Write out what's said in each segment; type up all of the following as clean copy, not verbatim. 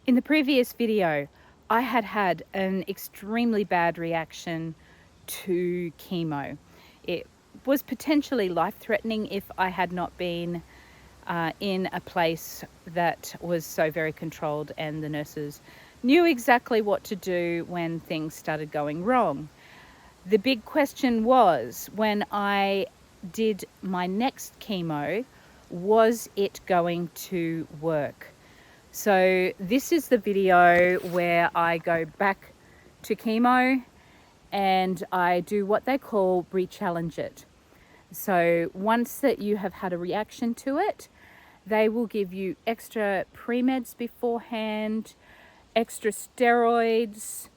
In the previous video, I had an extremely bad reaction to chemo. It was potentially life-threatening if I had not been in a place that was so very controlled and the nurses knew exactly what to do when things started going wrong. The big question was, when I did my next chemo, was it going to work? So this is the video where I go back to chemo and I do what they call rechallenge it. So once that you have had a reaction to it, they will give you extra pre-meds beforehand, extra steroids.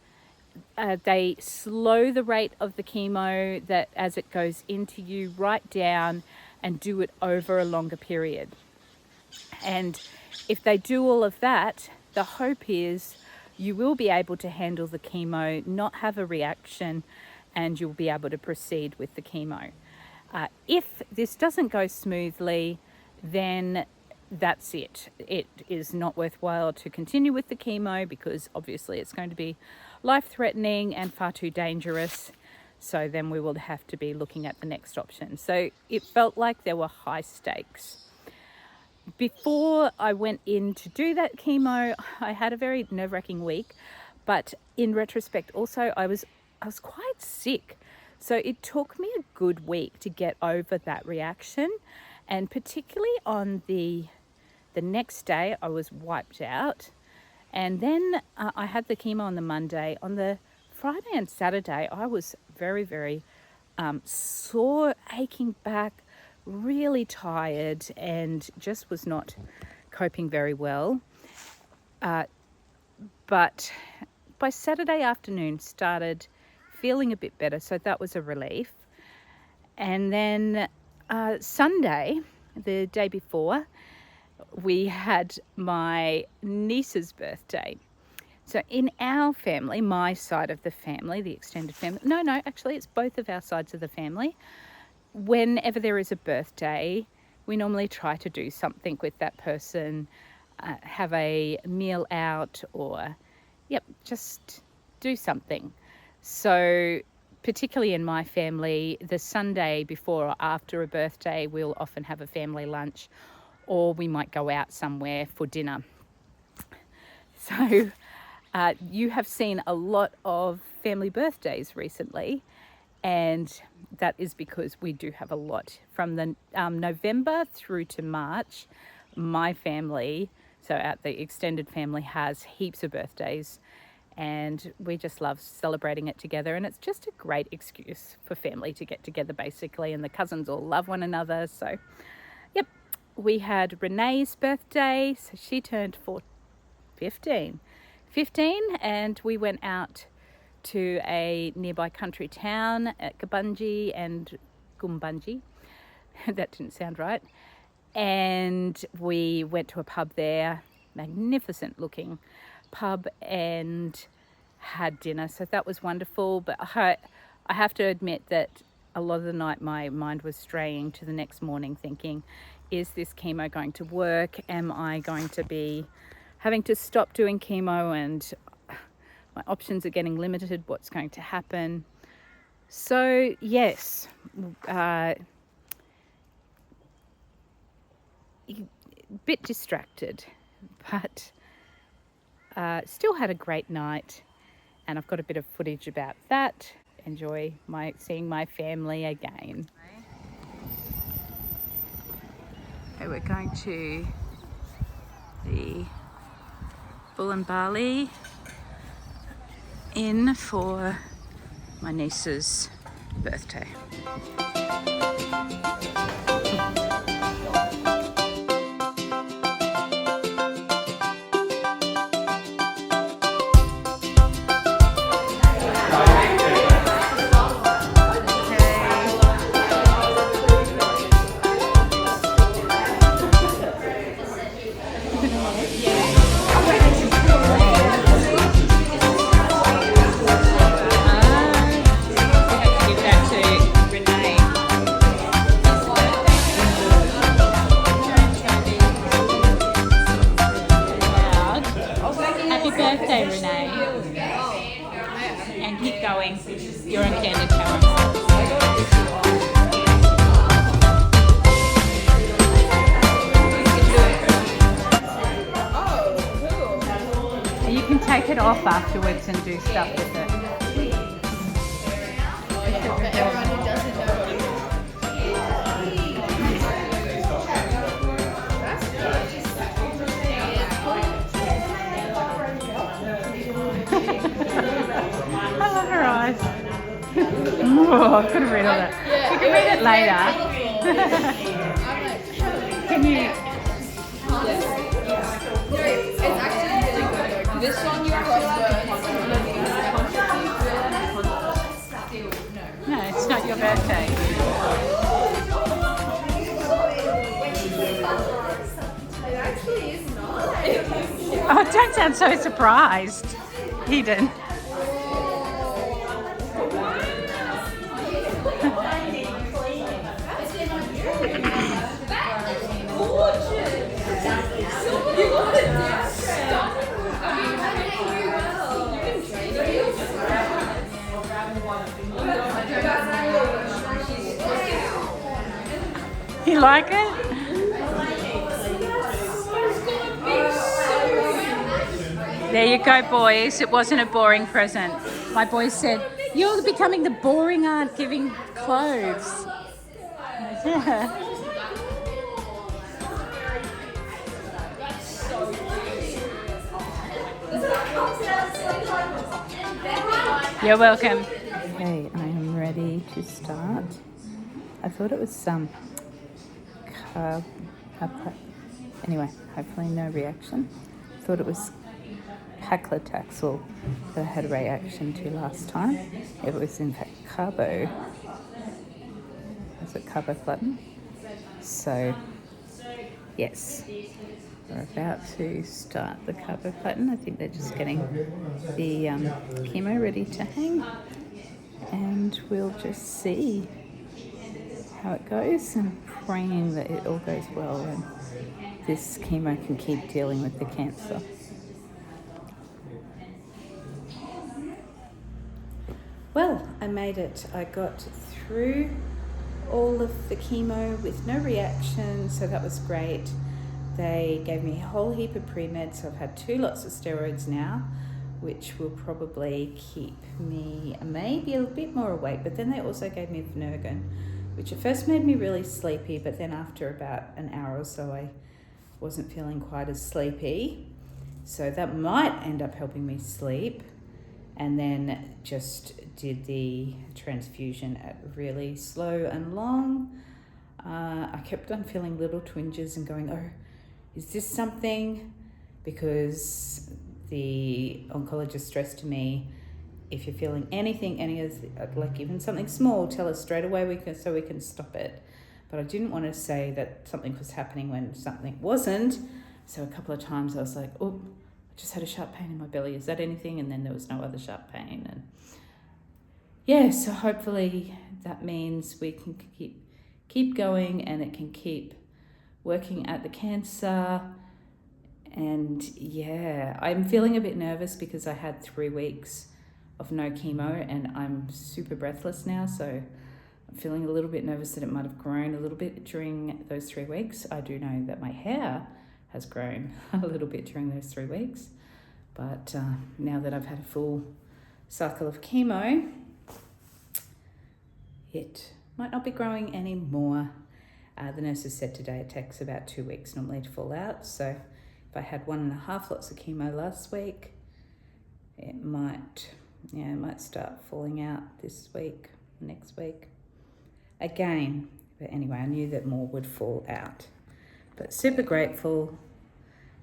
They slow the rate of the chemo that as it goes into you right down and do it over a longer period. And if they do all of that, the hope is you will be able to handle the chemo, not have a reaction, and you'll be able to proceed with the chemo. If this doesn't go smoothly, then that's it. It is not worthwhile to continue with the chemo because obviously it's going to be life-threatening and far too dangerous. So then we will have to be looking at the next option. So it felt like there were high stakes. Before I went in to do that chemo, I had a very nerve-wracking week, but in retrospect also I was quite sick. So it took me a good week to get over that reaction, and particularly on the next day I was wiped out. And then I had the chemo on the Monday. On the Friday and Saturday I was very, very sore, aching back, really tired, and just was not coping very well. But by Saturday afternoon started feeling a bit better, so that was a relief. And then Sunday, the day before, we had my niece's birthday. So in our family, my side of the family, the extended family, no, actually it's both of our sides of the family, whenever there is a birthday, we normally try to do something with that person, have a meal out, or just do something. So particularly in my family, the Sunday before or after a birthday, we'll often have a family lunch, or we might go out somewhere for dinner. So you have seen a lot of family birthdays recently, and that is because we do have a lot. From the November through to March, my family, so the extended family, has heaps of birthdays, and we just love celebrating it together. And it's just a great excuse for family to get together basically, and the cousins all love one another. So we had Renee's birthday, so she turned 15, and we went out to a nearby country town at Kabunji and Gumbunji. That didn't sound right. And we went to a pub there, magnificent looking pub, and had dinner. So that was wonderful. But I have to admit that a lot of the night my mind was straying to the next morning thinking, is this chemo going to work? Am I going to be having to stop doing chemo, and my options are getting limited? What's going to happen? So yes, a bit distracted, but still had a great night, and I've got a bit of footage about that. Enjoy seeing my family again. Okay, we're going to the Bull and Barley Inn for my niece's birthday. birthday, Renee. And keep going. You're on candid power. You can take it off afterwards and do stuff with it. Everyone who doesn't know. I love her eyes. Oh, I couldn't read all that. You can read it later. Can you? It's actually really good though. This one you No, it's not your birthday. It actually is nice. Oh, don't sound so surprised. Eden. You like it? There you go, boys. It wasn't a boring present. My boys said, "You're becoming the boring aunt giving clothes." Yeah. You're welcome. Okay, I am ready to start. I thought it was some anyway, hopefully no reaction. I thought it was Carbo-Taxol that I had a reaction to last time. It was in fact Carbo. Was it Carbo-Taxol? So, yes, we're about to start the Carbo-Taxol. I think they're just getting the chemo ready to hang, and we'll just see how it goes. I'm praying that it all goes well and this chemo can keep dealing with the cancer. Well, I made it. I got through all of the chemo with no reaction, so that was great. They gave me a whole heap of pre-meds, so I've had 2 lots of steroids now, which will probably keep me maybe a bit more awake, but then they also gave me Phenergan, which at first made me really sleepy, but then after about an hour or so I wasn't feeling quite as sleepy, so that might end up helping me sleep. And then just did the transfusion at really slow and long. I kept on feeling little twinges and going, oh, is this something? Because the oncologist stressed to me, if you're feeling anything, like even something small, tell us straight away so we can stop it. But I didn't want to say that something was happening when something wasn't. So a couple of times I was like, oh, I just had a sharp pain in my belly. Is that anything? And then there was no other sharp pain. And yeah, so hopefully that means we can keep going and it can keep working at the cancer. And yeah, I'm feeling a bit nervous because I had 3 weeks of no chemo and I'm super breathless now, so I'm feeling a little bit nervous that it might have grown a little bit during those 3 weeks. I do know that my hair has grown a little bit during those 3 weeks, but now that I've had a full cycle of chemo, it might not be growing anymore. The nurses said today it takes about 2 weeks normally to fall out, so if I had 1.5 lots of chemo last week, it might start falling out this week, next week again. But anyway, I knew that more would fall out. But super grateful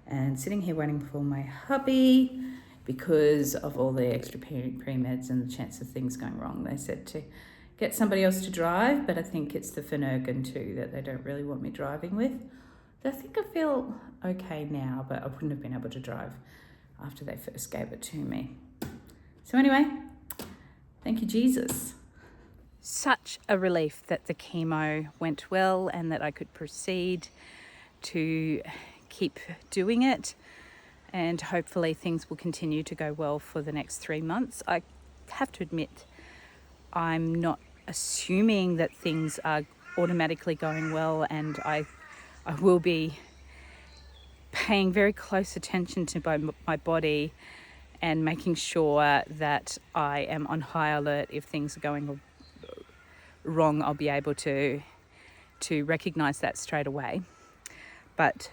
and sitting here waiting for my hubby because of all the extra pre-meds and the chance of things going wrong. They said to get somebody else to drive, but I think it's the Phenergan too that they don't really want me driving with. I think I feel okay now, but I wouldn't have been able to drive after they first gave it to me. So anyway, thank you, Jesus. Such a relief that the chemo went well and that I could proceed to keep doing it. and hopefully things will continue to go well for the next 3 months. I have to admit, I'm not assuming that things are automatically going well, and I will be paying very close attention to my body and making sure that I am on high alert. If things are going wrong, I'll be able to recognize that straight away. But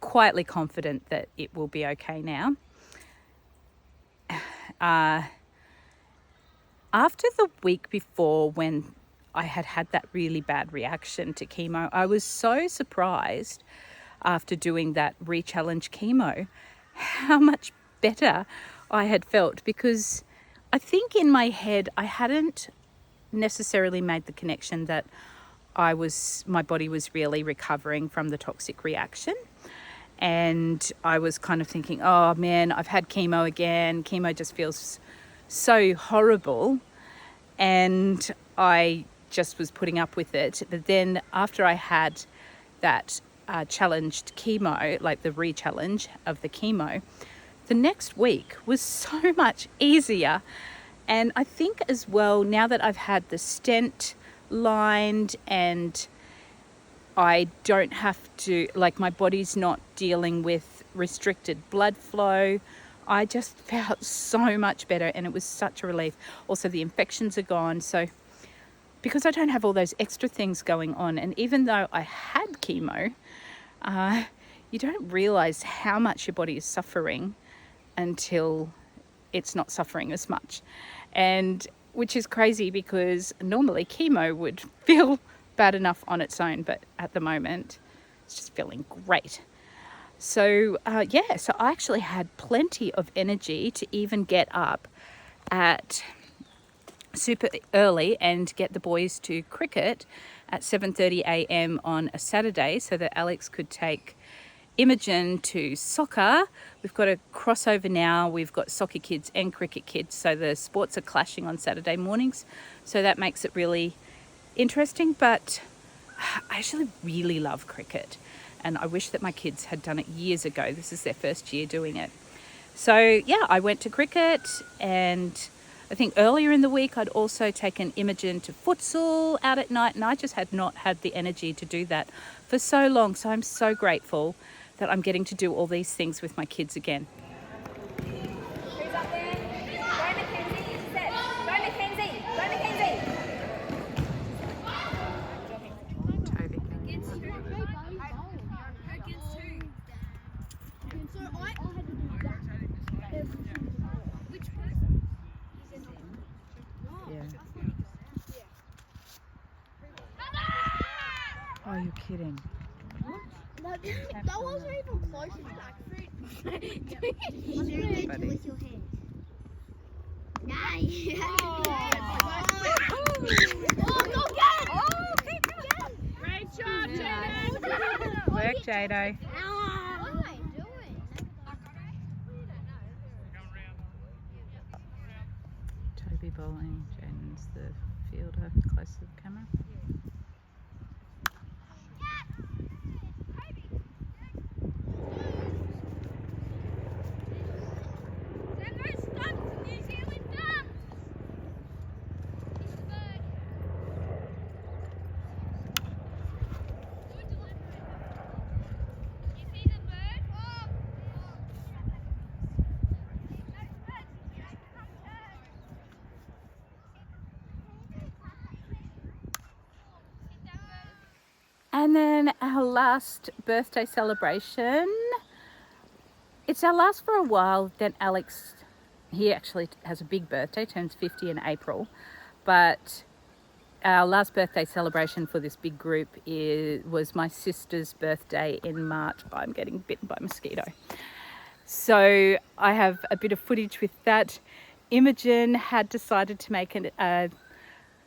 quietly confident that it will be okay now. After the week before, when I had that really bad reaction to chemo, I was so surprised after doing that rechallenge chemo how much better I had felt, because I think in my head I hadn't necessarily made the connection that my body was really recovering from the toxic reaction. And I was kind of thinking, oh man, I've had chemo again. Chemo just feels so horrible. And I just was putting up with it. But then after I had that challenged chemo, like the re-challenge of the chemo, the next week was so much easier. And I think as well, now that I've had the stent lined and I don't have to, like, my body's not dealing with restricted blood flow, I just felt so much better, and it was such a relief. Also, the infections are gone. So because I don't have all those extra things going on, and even though I had chemo, you don't realize how much your body is suffering until it's not suffering as much. And which is crazy, because normally chemo would feel bad enough on its own, but at the moment it's just feeling great. So so I actually had plenty of energy to even get up at super early and get the boys to cricket at 7:30 a.m. on a Saturday, so that Alex could take Imogen to soccer. We've got a crossover now. We've got soccer kids and cricket kids, so the sports are clashing on Saturday mornings. So that makes it really interesting. But I actually really love cricket, and I wish that my kids had done it years ago. This is their first year doing it. So yeah, I went to cricket, and I think earlier in the week I'd also taken Imogen to futsal out at night, and I just had not had the energy to do that for so long. So I'm so grateful that I'm getting to do all these things with my kids again. Who's up there? Go Mackenzie, set. Go Mackenzie, go Mackenzie. Toby. Against who? Against who? So I had to do that. Which person? Yeah. Oh, you're kidding. That wasn't even close to that. Buddy. With your hands. Nice. Oh, go get it! Oh, keep going! Great job, Jaden. Work, Jado. What am I doing? Toby bowling. Jaden's the fielder, close to the camera. And then our last birthday celebration. It's our last for a while. Then Alex, he actually has a big birthday, turns 50 in April. But our last birthday celebration for this big group was my sister's birthday in March. I'm getting bitten by a mosquito. So I have a bit of footage with that. Imogen had decided to make a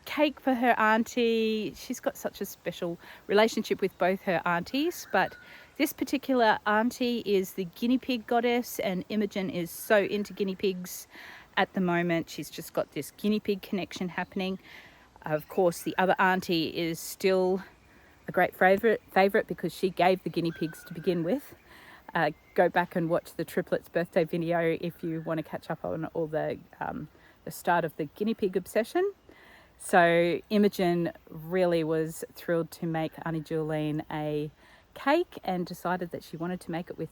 cake for her auntie. She's got such a special relationship with both her aunties, but this particular auntie is the guinea pig goddess, and Imogen is so into guinea pigs at the moment. She's just got this guinea pig connection happening. Of course, the other auntie is still a great favourite because she gave the guinea pigs to begin with. go back and watch the triplets birthday video if you want to catch up on all the start of the guinea pig obsession. So Imogen really was thrilled to make Auntie Julene a cake and decided that she wanted to make it with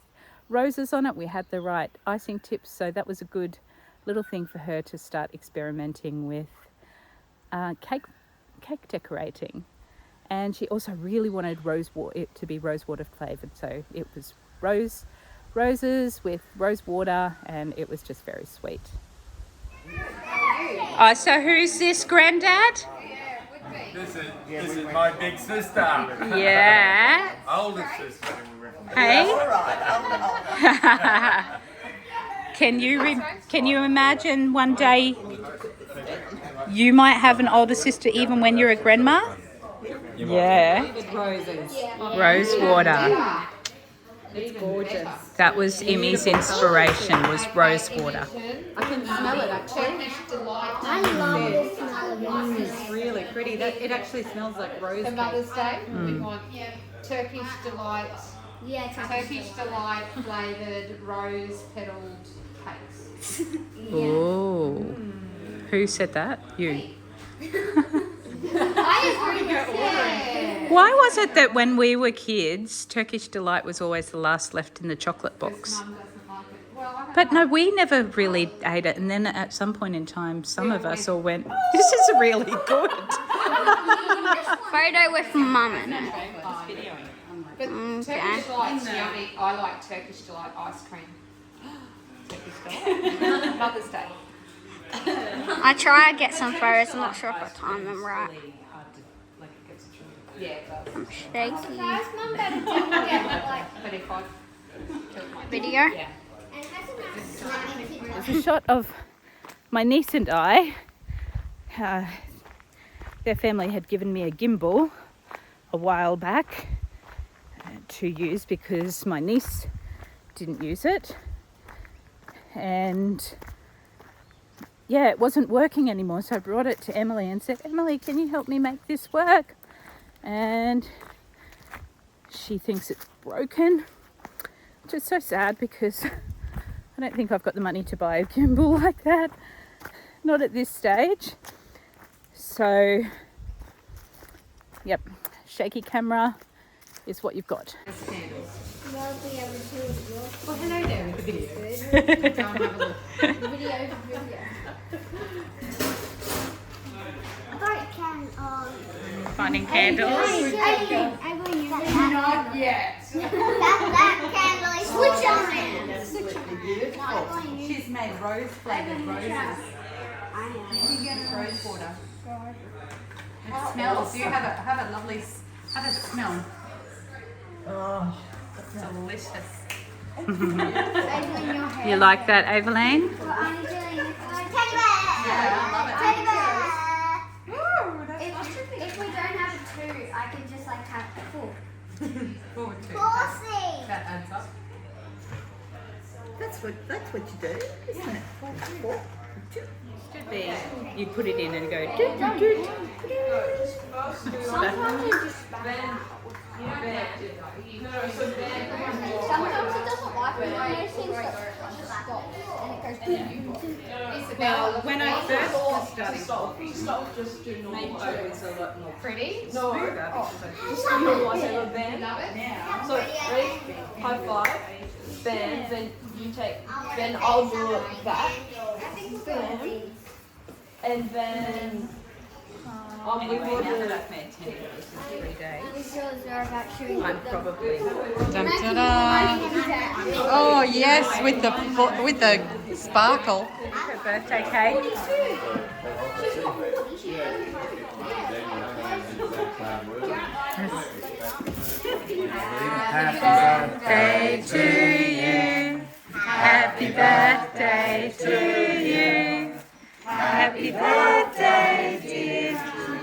roses on it. We had the right icing tips, so that was a good little thing for her to start experimenting with cake decorating. And she also really wanted it to be rosewater flavoured, so it was roses with rose water, and it was just very sweet. Oh, so who's this, Granddad? This is my big sister. Yeah. Older sister. Hey. Can you imagine one day you might have an older sister even when you're a grandma? Yeah. Rose water. It's gorgeous. That was Imi's inspiration, was rose water. I can smell it actually. I love the smell of it. It's really pretty. It actually smells like rose. For Mother's Day, we want Turkish Delight, Yeah, Turkish Delight flavoured rose petalled cakes. Oh. Who said that? You. Why was it that when we were kids, Turkish Delight was always the last left in the chocolate box? Mum doesn't like it. Well, I don't But no, we never really ate it. And then at some point in time, some of us all went, this is really good. Photo with Mum in it. But Turkish Delight's yummy. I like Turkish Delight ice cream. Turkish Delight. Mother's Day. I try to get some photos. I'm not sure if I time them right. Yeah, it does. I'm shaky. But if I Video. There's a shot of my niece and I. Their family had given me a gimbal a while back to use because my niece didn't use it. And yeah, it wasn't working anymore, so I brought it to Emily and said, Emily, can you help me make this work? And she thinks it's broken, which is so sad because I don't think I've got the money to buy a gimbal like that, not at this stage. So yep, shaky camera is what you've got. Well, hello there with the video. Go and have a look. Finding candles. not yet. That candle is switch on it. She's made rose flavoured roses. Rose water. It smells. You have a lovely have a smell. Oh, that's delicious. You like that, Evelyn? Teddy bear! Yeah, I love it. Teddy bear! If we don't have a two, I can just like have four. Forward to. Horsey! That adds up. That's what you do, isn't it? Four. Should be. You put it in and go doot, doot, doot. Sometimes it just sometimes it doesn't like it. It seems like it just stops and it goes Well, when I first was starting coffee, Just do normal. made sure it was a lot more Pretty? No. smoother because Just do normal. I have a band. Love it? now. So ready, high five, band, then you take, then I'll do it back, and then we Anyway, will now do that I've made 10 of this in 3 days, I'm I'm probably. Oh yes, with the sparkle. Her birthday cake. Happy birthday to you. Happy birthday to you. Happy birthday, dear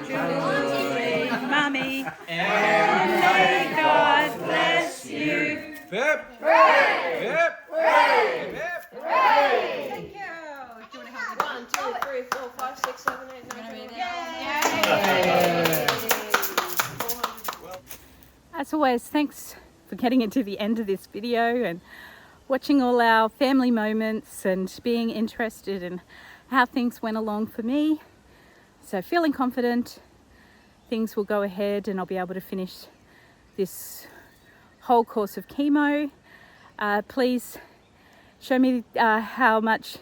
Julie, Mummy. And may God bless you. Hip! Hip! Hip! Thank you. Do you want to help me? 1, 2, 3, 4, 5, 6, 7, 8, 9, 10. As always, thanks for getting into the end of this video, and watching all our family moments and being interested in how things went along for me. So feeling confident things will go ahead and I'll be able to finish this whole course of chemo. Please show me how much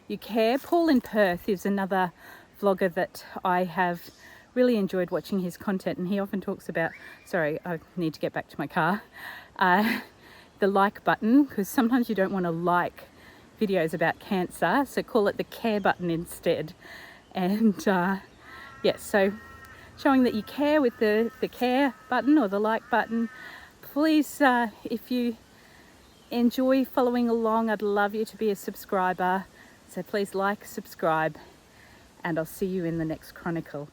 you care. Paul in Perth is another vlogger that I have really enjoyed watching his content, and he often talks about, sorry, I need to get back to my car, the like button, because sometimes you don't want to like videos about cancer, so call it the care button instead. And yes, so showing that you care with the care button or the like button. Please, if you enjoy following along, I'd love you to be a subscriber. So please like, subscribe, and I'll see you in the next chronicle.